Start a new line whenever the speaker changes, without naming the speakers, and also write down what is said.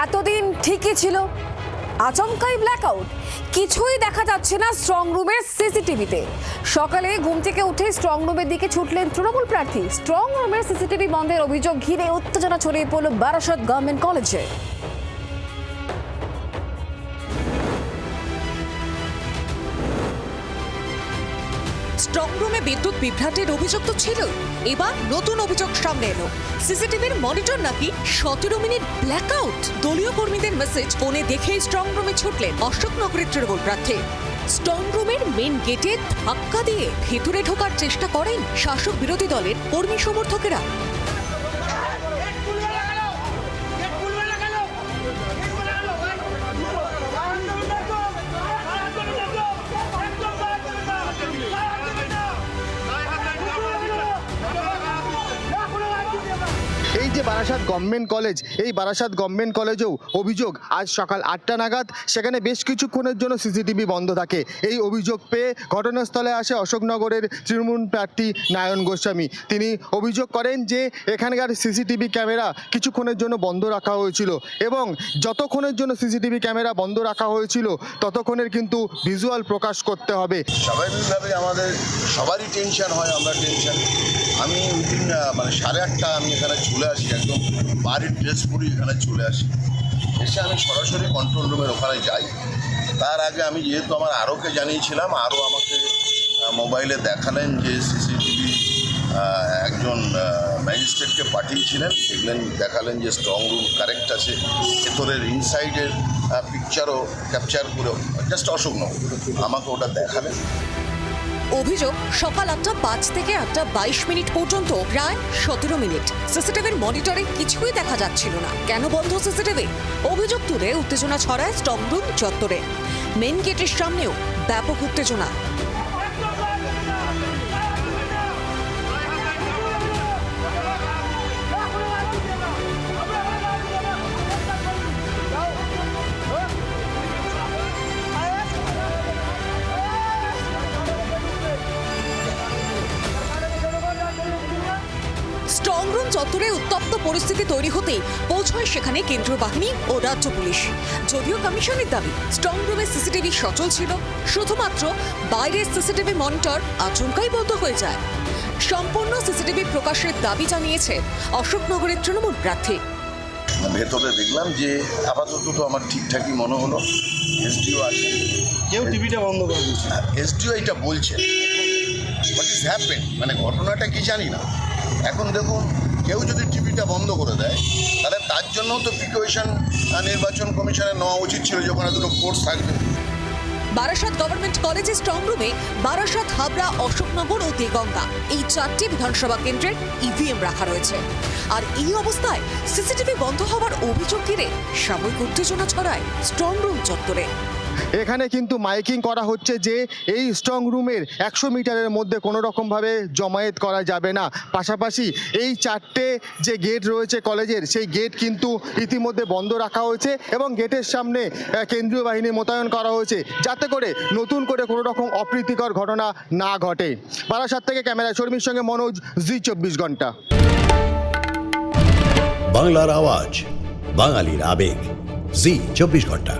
এতদিন ঠিকই ছিল, আচমকাই ব্ল্যাকআউট। কিছুই দেখা যাচ্ছে না স্ট্রং রুমের সিসিটিভিতে। সকালে ঘুম থেকে উঠে স্ট্রং রুমের দিকে ছুটলেন তৃণমূল প্রার্থী। স্ট্রং রুমের সিসিটিভি বন্ধের অভিযোগ ঘিরে উত্তেজনা ছড়িয়ে পড়ল বারাসত গভর্নমেন্ট কলেজে।
স্ট্রং রুমে বিদ্যুৎ বিভ্রাটের অভিযোগ তো ছিল, এবার নতুন অভিযোগ সামনে এলো। সিসিটিভির মনিটর নাকি 17 মিনিট ব্ল্যাকআউট। দলীয় কর্মীদের মেসেজ ফোনে দেখেই স্ট্রং রুমে ছুটলেন অশোকনগরের তৃণমূল প্রার্থী। স্ট্রং রুমের মেন গেটে ধাক্কা দিয়ে ভেতরে ঢোকার চেষ্টা করেন শাসক বিরোধী দলের কর্মী সমর্থকেরা।
এই যে বারাসাত গভর্নমেন্ট কলেজ, এই বারাসাত গভর্নমেন্ট কলেজেও অভিযোগ আজ সকাল 8টা নাগাদ সেখানে বেশ কিছুক্ষণের জন্য সিসিটিভি বন্ধ থাকে। এই অভিযোগ পেয়ে ঘটনাস্থলে আসে অশোকনগরের তৃণমূল প্রার্থী নারায়ণ গোস্বামী। তিনি অভিযোগ করেন যে এখানকার সিসিটিভি ক্যামেরা কিছুক্ষণের জন্য বন্ধ রাখা হয়েছিল এবং যতক্ষণের জন্য সিসিটিভি ক্যামেরা বন্ধ রাখা হয়েছিল ততক্ষণের কিন্তু ভিজুয়াল প্রকাশ করতে হবে।
স্বাভাবিকভাবে আমাদের সবারই টেনশন হয়, আমরা টেনশন। আমি উইদিন 8:30 আমি এখানে চলে আসি, একদম বাড়ির ড্রেস পরে এখানে চলে আসি। এসে আমি সরাসরি কন্ট্রোল রুমের ওখানে যাই। তার আগে আমি যেহেতু আমার আরওকে জানিয়েছিলাম, আরও আমাকে মোবাইলে দেখালেন যে সিসিটিভি একজন ম্যাজিস্ট্রেটকে পাঠিয়েছিলেন, দেখালেন যে স্ট্রং রুম কারেক্ট আছে, ভেতরের ইনসাইডের পিকচারও ক্যাপচার করে জাস্ট অশোকনগর আমাকে ওটা দেখালেন।
অভিযোগ সকাল 8:05 থেকে 8:22 পর্যন্ত প্রায় 17 মিনিট সিসিটিভির মনিটরে কিছুই দেখা যাচ্ছিল না। কেন বন্ধ সিসিটিভি? অভিযোগ তুলে উত্তেজনা ছড়ায় স্ট্রং রুম চত্বরে। মেন গেটের সামনেও ব্যাপক উত্তেজনা। স্ট্রং রুম চত্বরে উত্তপ্ত পরিস্থিতি তৈরি হতেই পৌঁছয় সেখানে কেন্দ্রীয় বাহিনী ও রাজ্য পুলিশ। যদিও কমিশনের দাবি স্ট্রং রুমে সিসিটিভি সচল ছিল, শুধুমাত্র বাইরের সিসিটিভি মনিটর আচমকাই বন্ধ হয়ে যায়। সম্পূর্ণ সিসিটিভি প্রকাশের দাবি জানিয়েছে অশোকনগরের তৃণমূল প্রার্থী।
ভেতরে দেখলাম যে আপাতত তো আমার ঠিকঠাকই মনে হলো। এসডিও আছে,
কেউ টিভিটা বন্ধ করে দিচ্ছে।
এসডিও এটা বলছে, হোয়াট ইজ হ্যাপেন, ঘটনাটা কি জানি না। এখন দেখুন, কেউ যদি টিভিটা বন্ধ করে দেয় তাহলে তার জন্য তো প্রিকশন নির্বাচন কমিশনের নেওয়া উচিত ছিল, যখন দুটো কোর্স থাকবে।
বারাসত গভর্নমেন্ট কলেজের স্ট্রং রুমে বারাসত, হাবড়া, অশোকনগর ও দেগঙ্গা এই 4টি বিধানসভা কেন্দ্রের ইভিএম রাখা রয়েছে। আর এই অবস্থায় সিসিটিভি বন্ধ হওয়ার অভিযোগ ঘিরে সাময়িক উত্তেজনা ছড়ায় স্ট্রং রুম চত্বরে।
এখানে কিন্তু মাইকিং করা হচ্ছে যে এই স্ট্রং রুমের 100 মিটারের মধ্যে কোনো রকমভাবে জমায়েত করা যাবে না। পাশাপাশি এই 4টে যে গেট রয়েছে কলেজের, সেই গেট কিন্তু ইতিমধ্যে বন্ধ রাখা হয়েছে এবং গেটের সামনে কেন্দ্রীয় বাহিনী মোতায়েন করা হয়েছে, যাতে করে নতুন করে কোনো রকম অপ্রীতিকর ঘটনা না ঘটে। বারাসাত থেকে ক্যামেরা শর্মীর সঙ্গে মনোজ, জি 24 ঘন্টা।
বাংলার আওয়াজ, বাঙালির আবেগ, জি 24 ঘন্টা।